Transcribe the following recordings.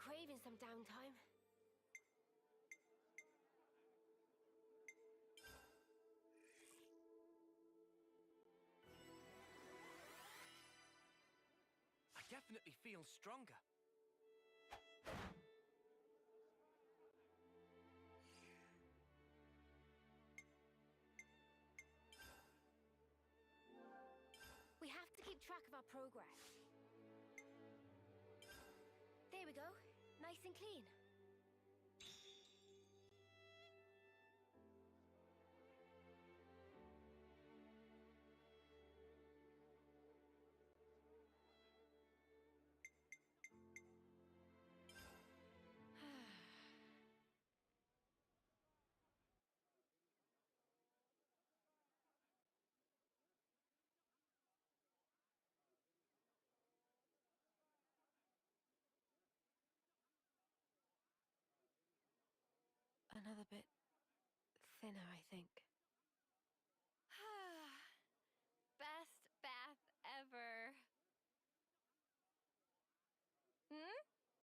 craving some downtime. I definitely feel stronger. We have to keep track of our progress. There we go. Nice and clean. Another bit thinner, I think. Best bath ever.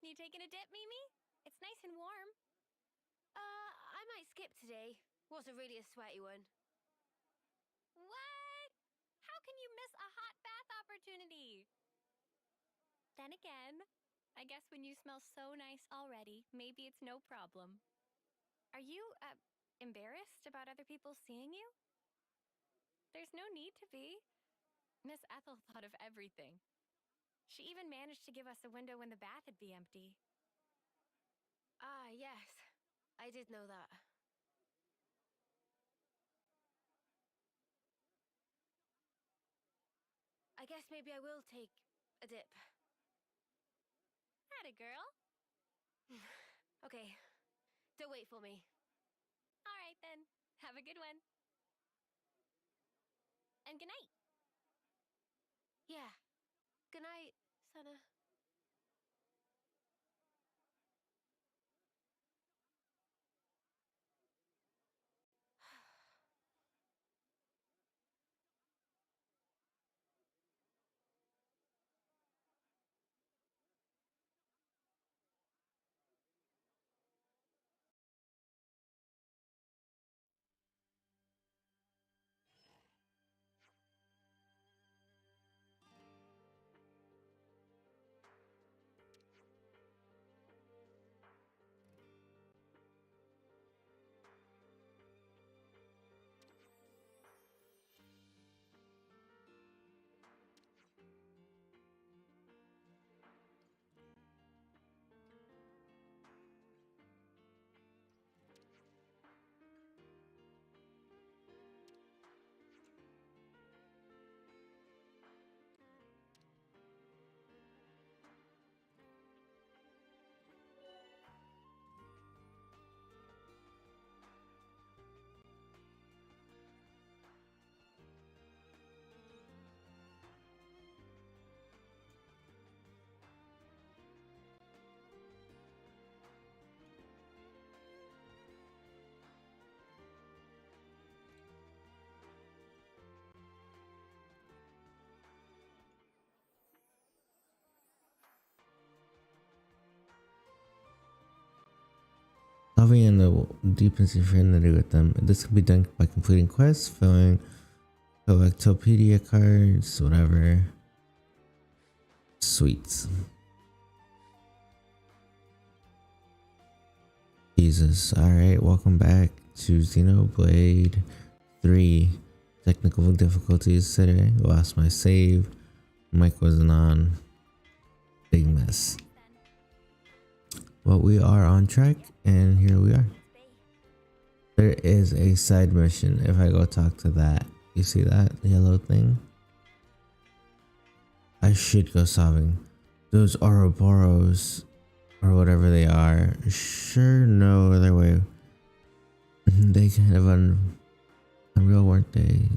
You taking a dip, Mimi? It's nice and warm. I might skip today. Wasn't really a sweaty one. What? How can you miss a hot bath opportunity? Then again, I guess when you smell so nice already, maybe it's no problem. Are you, embarrassed about other people seeing you? There's no need to be. Miss Ethel thought of everything. She even managed to give us a window when the bath would be empty. Ah, yes. I did know that. I guess maybe I will take a dip. Atta girl. Okay. Don't wait for me. All right then. Have a good one. And good night. Yeah. Good night, Sana. Solving in the deep and friendly with them. This can be done by completing quests, filling Collectopedia cards, whatever. Sweets. Jesus. Alright, welcome back to Xenoblade 3. Technical difficulties today. Lost my save. Mic wasn't on. Big mess. But we are on track, and here we are. There is a side mission. If I go talk to that, you see that yellow thing? I should go solving those Ouroboros or whatever they are. Sure, no other way. They kind of unreal, weren't they?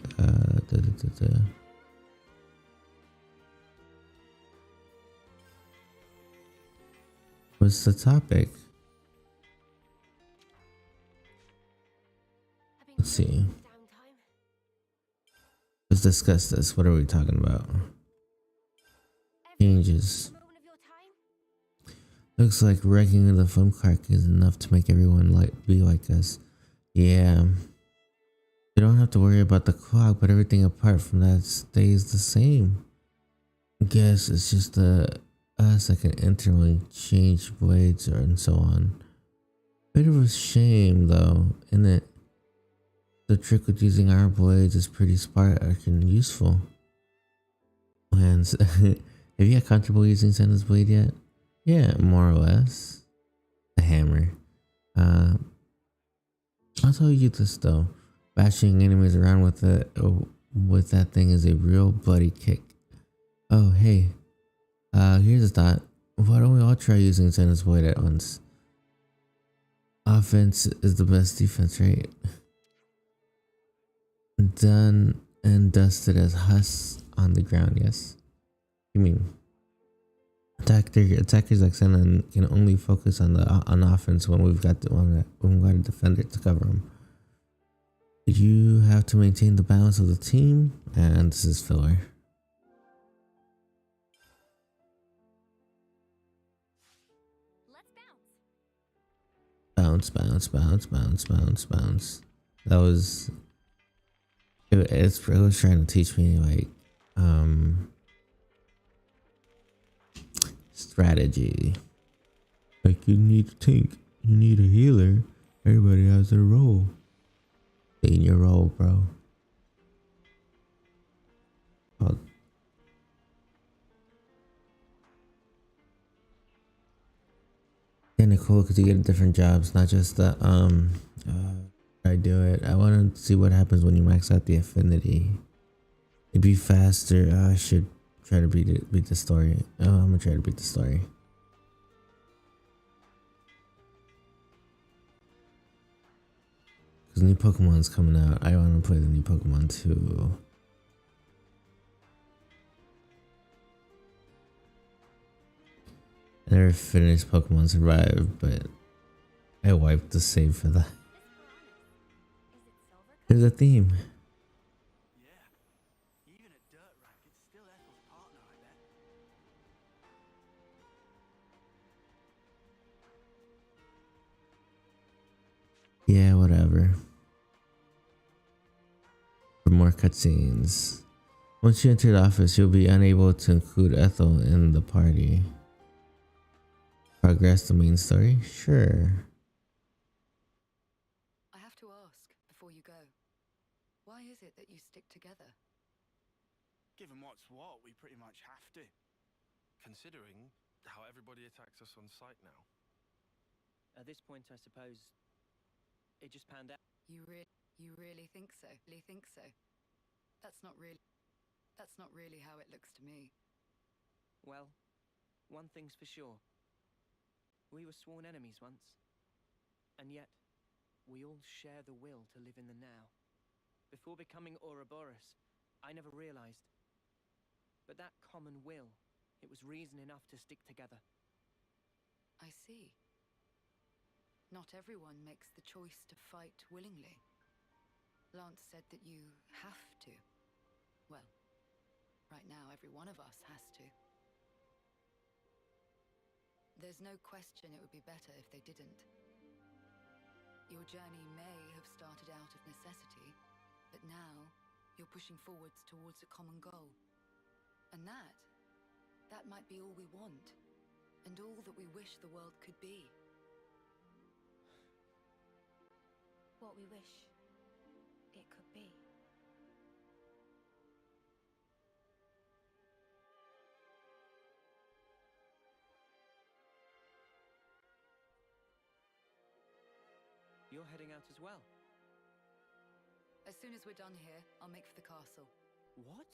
What's the topic? Let's see. Let's discuss this. What are we talking about? Changes. Looks like wrecking the phone park is enough to make everyone be like us. Yeah. You don't have to worry about the clock, but everything apart from that stays the same. Guess it's just us that can interlink, change blades, and so on. Bit of a shame though, isn't it? The trick with using our blades is pretty smart and useful. Plans. Have you got comfortable using Senna's blade yet? Yeah, more or less. The hammer. I'll tell you this though. Bashing enemies around with that thing is a real bloody kick. Oh hey. Here's a thought. Why don't we all try using Senna's blade at once? Offense is the best defense, right? Done and dusted as husks on the ground, yes? You mean attackers like Senna can only focus on offense when we've got a defender to cover them. You have to maintain the balance of the team, and this is filler. Let's Bounce. That was it was trying to teach me like strategy. Like you need a tank, you need a healer. Everybody has their role. Stay in your role, bro. Kinda cool because you get different jobs, not just the I do it. I want to see what happens when you max out the affinity. It'd be faster. I should try to beat the story. Oh, I'm gonna try to beat the story. Because new Pokemon's coming out. I want to play the new Pokemon too. I never finished Pokemon Survive, but I wiped the save for that. There's a theme. Yeah. Even a dirt rank, it's still Ethel's partner, I bet. Yeah, whatever. For more cutscenes. Once you enter the office, you'll be unable to include Ethel in the party. Progress the main story? Sure. I have to ask before you go. Why is it that you stick together? Given what's what, we pretty much have to. Considering how everybody attacks us on sight now. At this point, I suppose it just panned out. You really think so? That's not really how it looks to me. Well, one thing's for sure. We were sworn enemies once. And yet, we all share the will to live in the now. Before becoming Ouroboros, I never realized. But that common will, it was reason enough to stick together. I see. Not everyone makes the choice to fight willingly. Lance said that you have to. Well, right now every one of us has to. There's no question it would be better if they didn't. Your journey may have started out of necessity, but now you're pushing forwards towards a common goal. And that might be all we want, and all that we wish the world could be. What we wish it could be. You're heading out as well. As soon as we're done here, I'll make for the castle. What?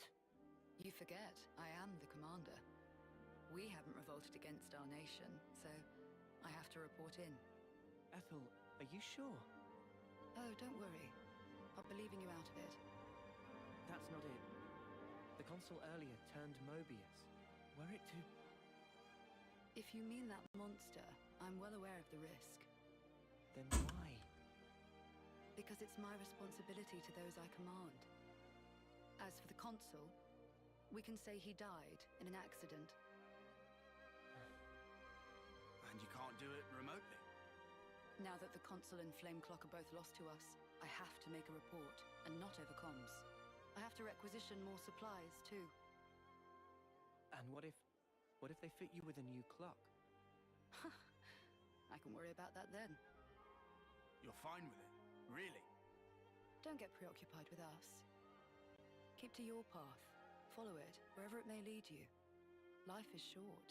You forget, I am the commander. We haven't revolted against our nation, so I have to report in. Ethel, are you sure? Oh, don't worry. I'll be leaving you out of it. That's not it. The consul earlier turned Mobius. Were it to... If you mean that monster, I'm well aware of the risk. Then why? Because it's my responsibility to those I command. As for the consul, we can say he died in an accident. And can't do it remotely? Now that the console and flame clock are both lost to us, I have to make a report, and not over comms. I have to requisition more supplies, too. And what if they fit you with a new clock? I can worry about that then. You're fine with it? Really? Don't get preoccupied with us. Keep to your path. Follow it, wherever it may lead you. Life is short.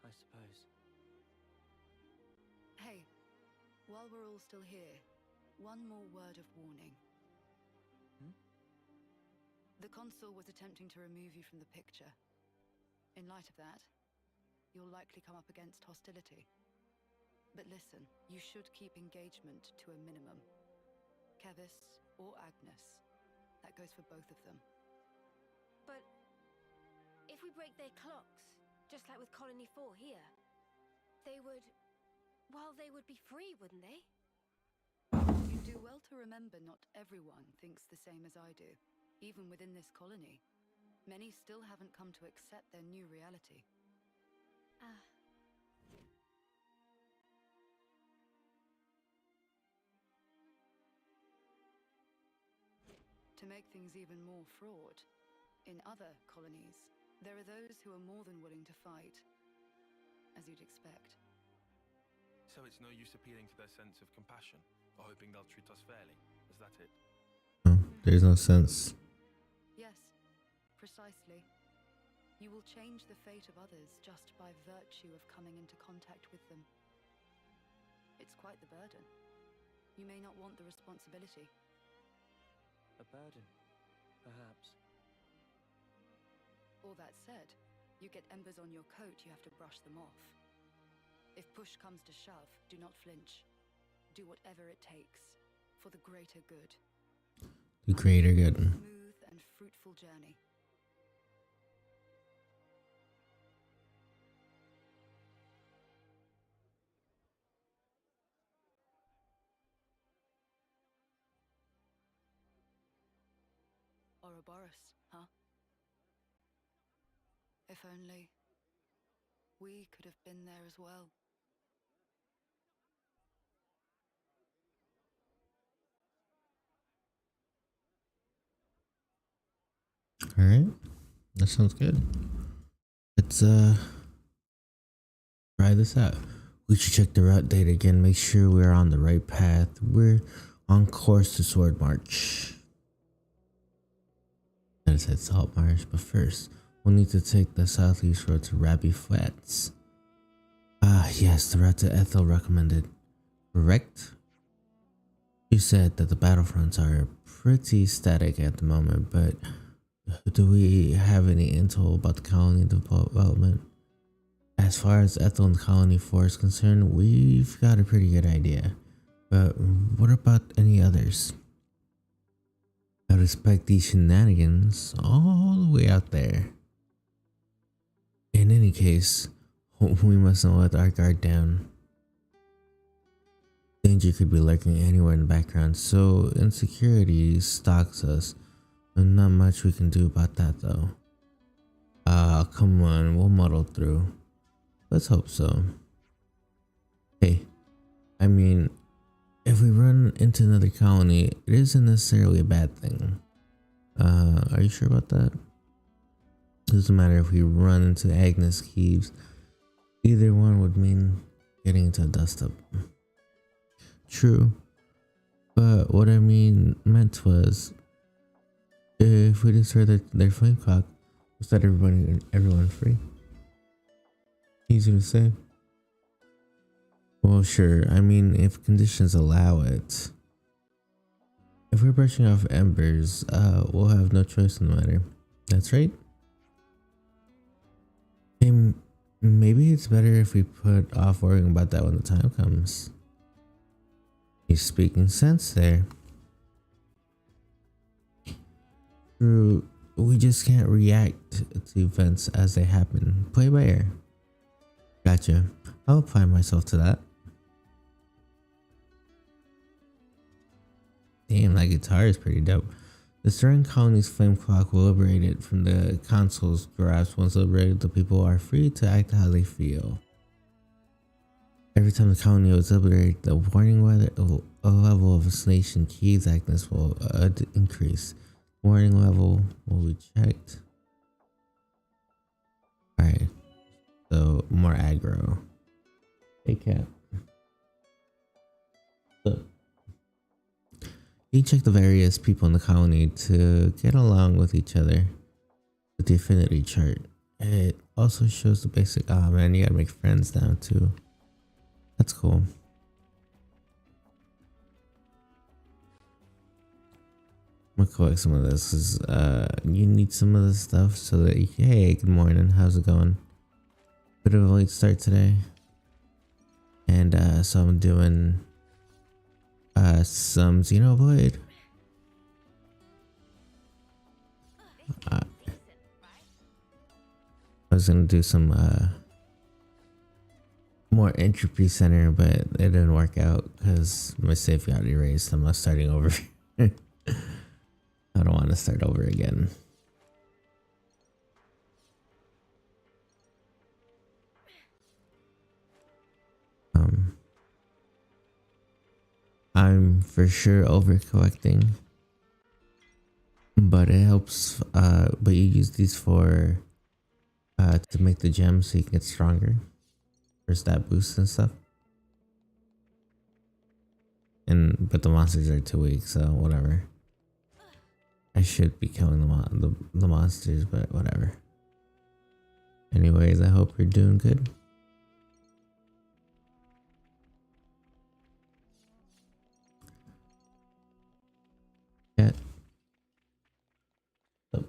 I suppose. Hey, while we're all still here, one more word of warning. The consul was attempting to remove you from the picture. In light of that, you'll likely come up against hostility. But listen, you should keep engagement to a minimum. Kevis or Agnes. That goes for both of them. But if we break their clocks, just like with Colony 4 here, they would... well, they would be free, wouldn't they? You do well to remember not everyone thinks the same as I do. Even within this colony, many still haven't come to accept their new reality. To make things even more fraught, in other colonies, there are those who are more than willing to fight, as you'd expect. So it's no use appealing to their sense of compassion, or hoping they'll treat us fairly. Is that it? No, there's no sense. Yes, precisely. You will change the fate of others just by virtue of coming into contact with them. It's quite the burden. You may not want the responsibility. A burden, perhaps. All that said, you get embers on your coat, you have to brush them off. If push comes to shove, do not flinch. Do whatever it takes, for the greater good. The greater good. Smooth and fruitful journey. Ouroboros, huh? If only we could have been there as well. All right, that sounds good. Let's try this out. We should check the route data again, make sure we're on the right path. We're on course to Sword March. I said Salt Marsh, but first we'll need to take the southeast road to Rabby Flats. Ah, yes, the route to Ethel recommended. Correct? You said that the battlefronts are pretty static at the moment, but do we have any intel about the colony development? As far as Ethel and Colony 4 is concerned, we've got a pretty good idea. But what about any others? I would expect these shenanigans all the way out there. In any case, we mustn't let our guard down. Danger could be lurking anywhere in the background, so insecurity stalks us. And not much we can do about that though. Come on, we'll muddle through. Let's hope so. Hey, I mean, if we run into another colony, it isn't necessarily a bad thing. Are you sure about that? It doesn't matter if we run into Agnes Keeves. Either one would mean getting into a dust-up. True. But what I meant was, if we destroy their flame clock, we'll set everyone free. Easy to say. Well, sure. I mean, if conditions allow it. If we're brushing off embers, we'll have no choice in the matter. That's right. Hey, maybe it's better if we put off worrying about that when the time comes. He's speaking sense there. True, we just can't react to events as they happen. Play by ear. Gotcha. I'll apply myself to that. Damn, that guitar is pretty dope. The Stirring Colony's flame clock will liberate it from the console's grasp. Once liberated, the people are free to act how they feel. Every time the colony was upgraded, the warning level of assassination key exactness will increase. Warning level will be checked. Alright, so more aggro. Hey cat. So, you check the various people in the colony to get along with each other with the affinity chart. It also shows the basic. Oh man, you gotta make friends now too. That's cool. I'm gonna collect some of this because you need some of this stuff so that you can, hey, good morning, how's it going? Bit of a late start today. And so I'm doing some Xenoblade. I was gonna do some more entropy center, but it didn't work out because my save got erased. I'm not starting over. I don't want to start over again. I'm for sure over collecting, but it helps. But you use these for to make the gems so you can get stronger for stat boosts and stuff. But the monsters are too weak, so whatever. I should be killing the monsters, but whatever. Anyways, I hope you're doing good. Yeah. Oh.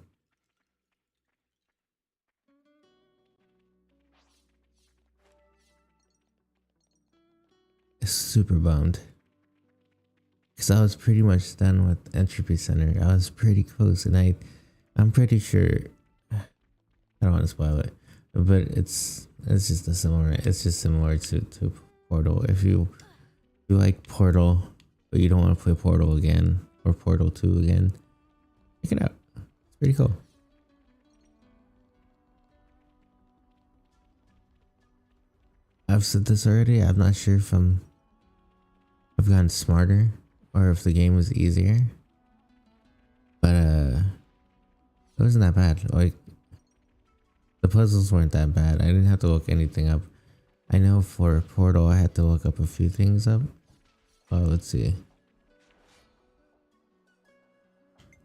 Super bummed. Because I was pretty much done with Entropy Center. I was pretty close, and I'm pretty sure. I don't want to spoil it, but it's just a similar. It's just similar to Portal. If you like Portal, but you don't want to play Portal again or Portal 2 again, check it out. It's pretty cool. I've said this already. I'm not sure if I've gotten smarter or if the game was easier, but it wasn't that bad. Like, the puzzles weren't that bad. I didn't have to look anything up. I know for Portal I had to look up a few things up. Oh, let's see.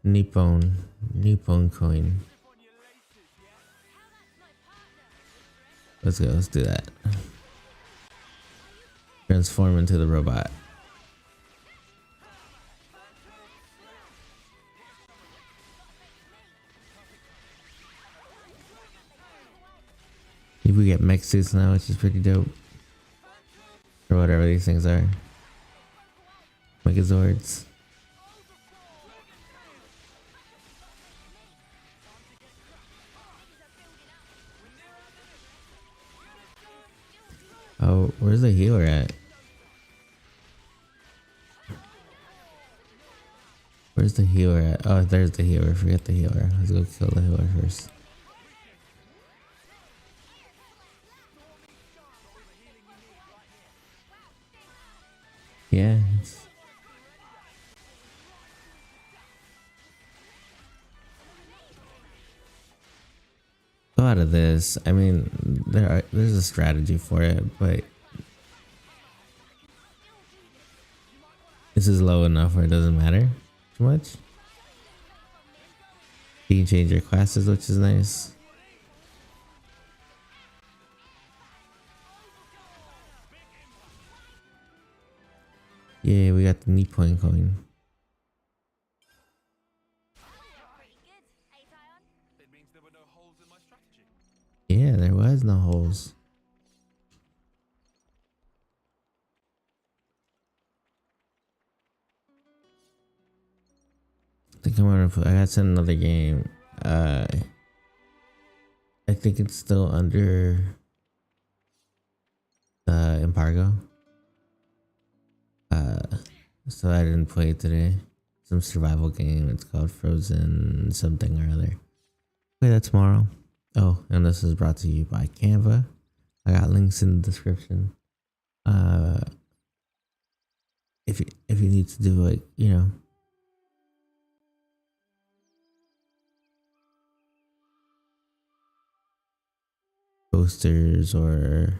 Nippon coin. Let's go, let's do that. Transform into the robot. We get mech suits now, which is pretty dope. Or whatever these things are. Megazords. Oh, where's the healer at? Where's the healer at? Oh, there's the healer. Forget the healer. Let's go kill the healer first. Yeah. Go out of this. I mean, there's a strategy for it, but this is low enough where it doesn't matter too much. You can change your classes, which is nice. Yeah, we got the Nippon coin. Yeah, there was no holes. I think I got sent another game. I think it's still under the embargo. So I didn't play it today. Some survival game. It's called Frozen something or other. Play that tomorrow. Oh, and this is brought to you by Canva. I got links in the description. if you need to do like, you know, posters, or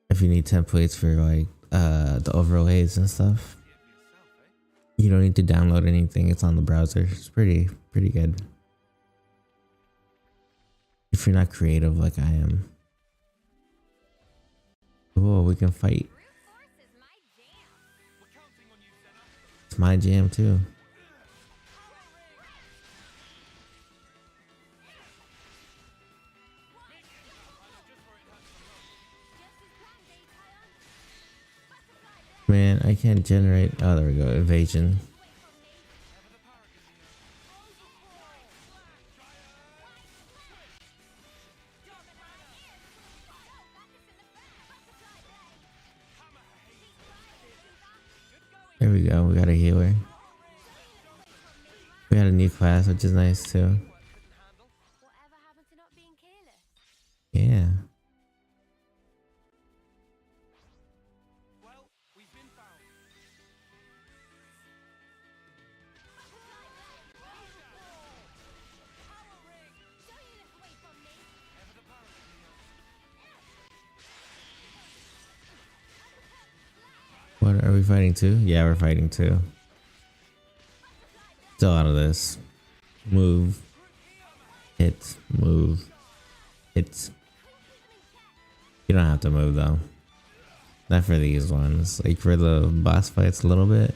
if you need templates for like the overlays and stuff, you don't need to download anything. It's on the browser. It's pretty good if you're not creative like I am. Cool, we can fight. It's my jam too. Man, I can't generate. Oh, there we go. Evasion. There we go. We got a healer. We got a new class, which is nice too. Whatever happened to not being careless? Yeah. What are we fighting two? Yeah, we're fighting two. Still out of this. Move. Hit. Move. Hit. You don't have to move though. Not for these ones. Like for the boss fights a little bit.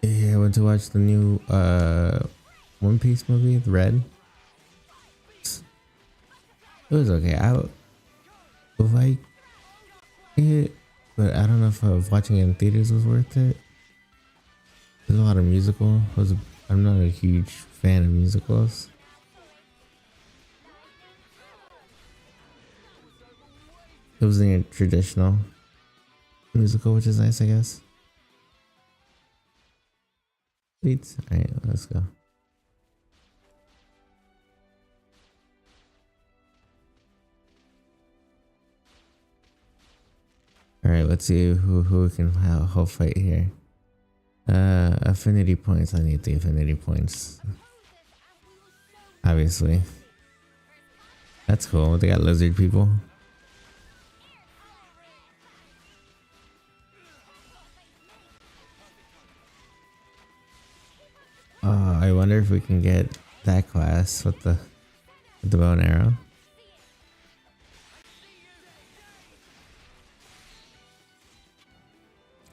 Yeah, I went to watch the new One Piece movie, The Red. It was okay. I like it, but I don't know if watching it in theaters was worth it. There's a lot of musical. I'm not a huge fan of musicals. It was a traditional musical, which is nice, I guess. Sweet. Alright, let's go. Alright, let's see who we can whole fight here. Affinity points. I need the affinity points. Obviously. That's cool. They got lizard people. I wonder if we can get that class with the bow and arrow.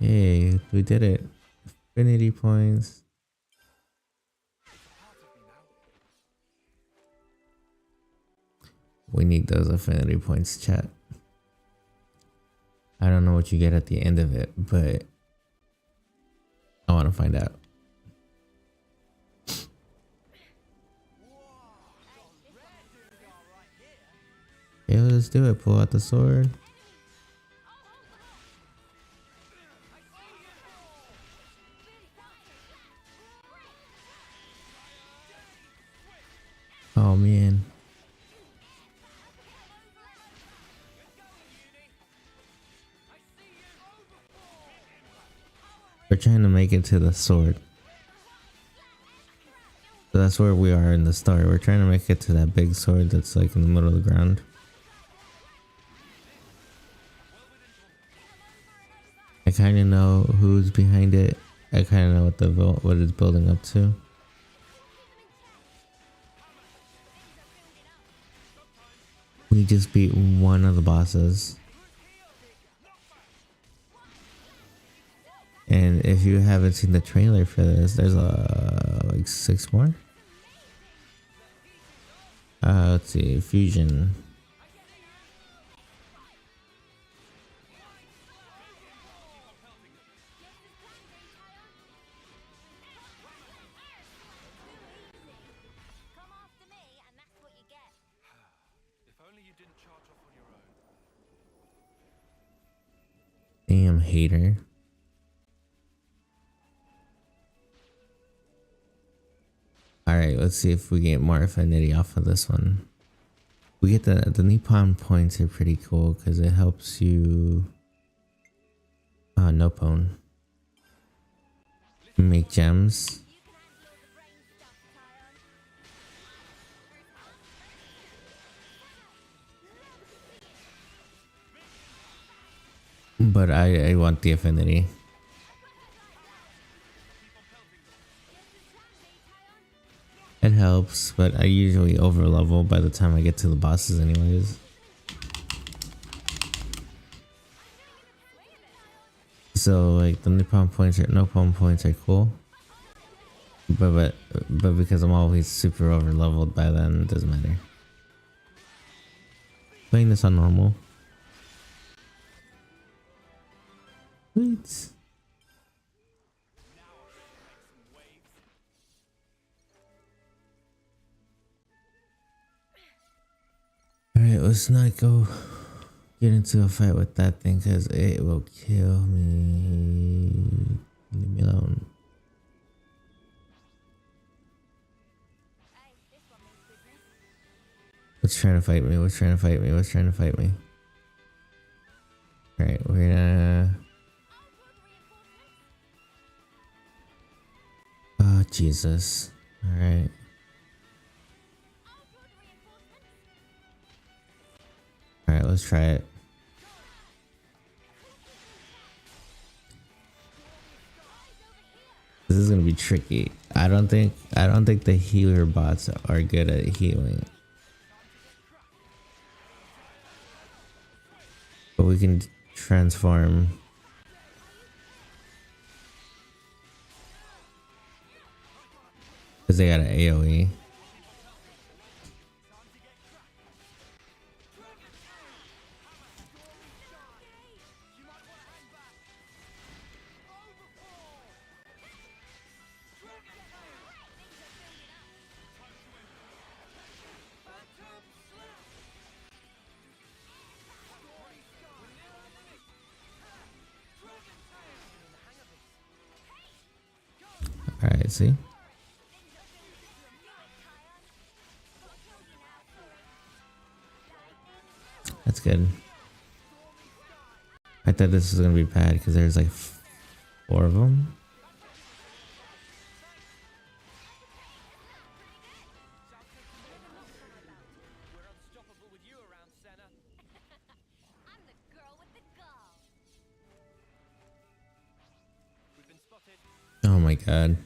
Yay, we did it. Affinity points. We need those affinity points, chat. I don't know what you get at the end of it, but I want to find out. Yeah, let's do it. Pull out the sword. Oh man. We're trying to make it to the sword. So that's where we are in the story. We're trying to make it to that big sword that's like in the middle of the ground. I kind of know who's behind it. I kind of know what it's building up to. We just beat one of the bosses. And if you haven't seen the trailer for this, there's like 6 more. Let's see, fusion. Damn hater. Alright, let's see if we get more affinity off of this one. We get the Nippon points are pretty cool because it helps you Nopone make gems. But I want the affinity. It helps, but I usually over level by the time I get to the bosses anyways. So like the Nippon points are cool. But because I'm always super over leveled by then, it doesn't matter. Playing this on normal. Sweet. Alright, let's not go get into a fight with that thing because it will kill me. Leave me alone. What's trying to fight me? What's trying to fight me? What's trying to fight me? Alright, we're gonna... Oh, Jesus. Alright. Alright, let's try it. This is gonna be tricky. I don't think the healer bots are good at healing. But we can transform. Because they got an AoE. Alright, see? That's good. I thought this was gonna be bad because there's like 4 of them. Oh my god.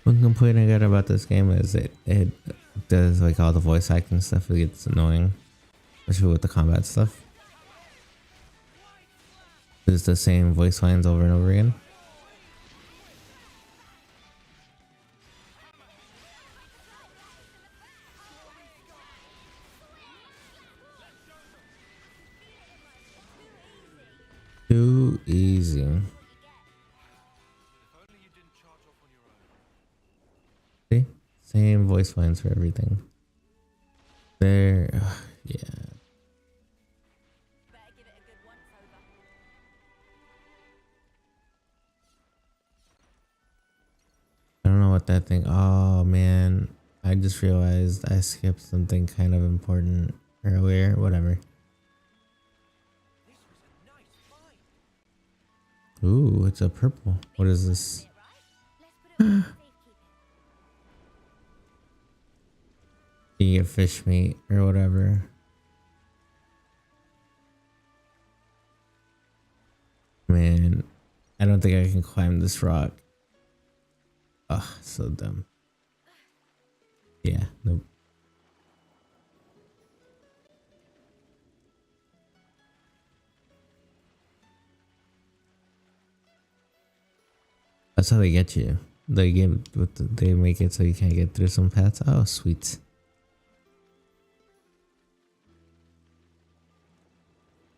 One complaint I got about this game is it does like all the voice acting stuff. It gets annoying, especially with the combat stuff. It's the same voice lines over and over again. Too easy. See? Same voice lines for everything. There, yeah. I don't know what that thing. Oh man, I just realized I skipped something kind of important earlier. Whatever. Ooh, it's a purple. What is this? You get fish meat or whatever. Man, I don't think I can climb this rock. Ugh, so dumb. Yeah, nope. That's how they get you. They make it so you can't get through some paths. Oh, sweet.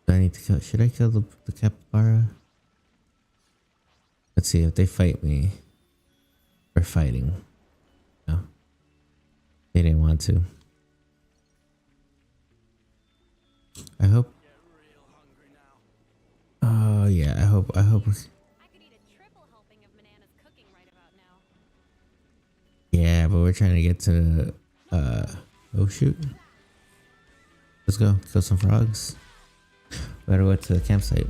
Do I need to kill? Should I kill the capybara? Let's see if they fight me. We're fighting. No, they didn't want to. I hope. Oh yeah, I hope. I could eat a triple helping of Manana's cooking right about now. Yeah, but we're trying to get to. Oh shoot. Let's go kill some frogs. We gotta go to the campsite.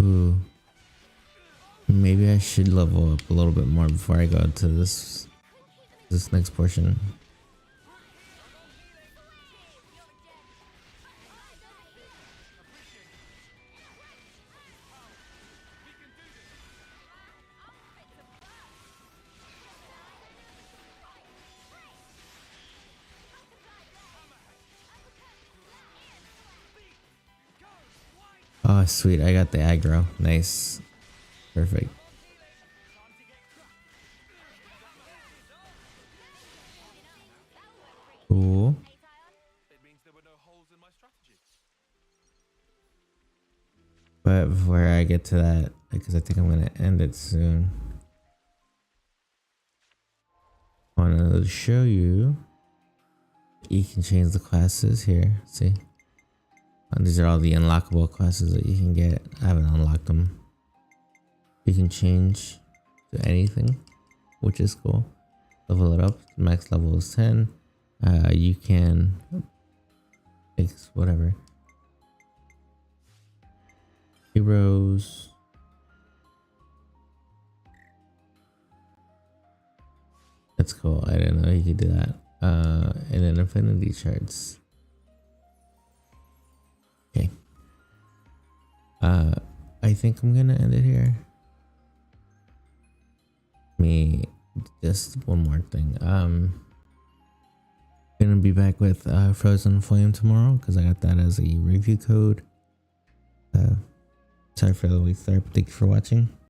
Ooh. Maybe I should level up a little bit more before I go to this next portion. Oh sweet, I got the aggro. Nice. Perfect. Cool. It means there were no holes in my strategy. But before I get to that, because I think I'm gonna end it soon, I want to show you. You can change the classes here. See, and these are all the unlockable classes that you can get. I haven't unlocked them. You can change to anything, which is cool. Level it up. The max level is 10. You can fix whatever. Heroes. That's cool. I didn't know you could do that. And then affinity charts. Okay. I think I'm gonna end it here. Just one more thing. Gonna be back with Frozen Flame tomorrow because I got that as a review code. Sorry for the late start, but thank you for watching.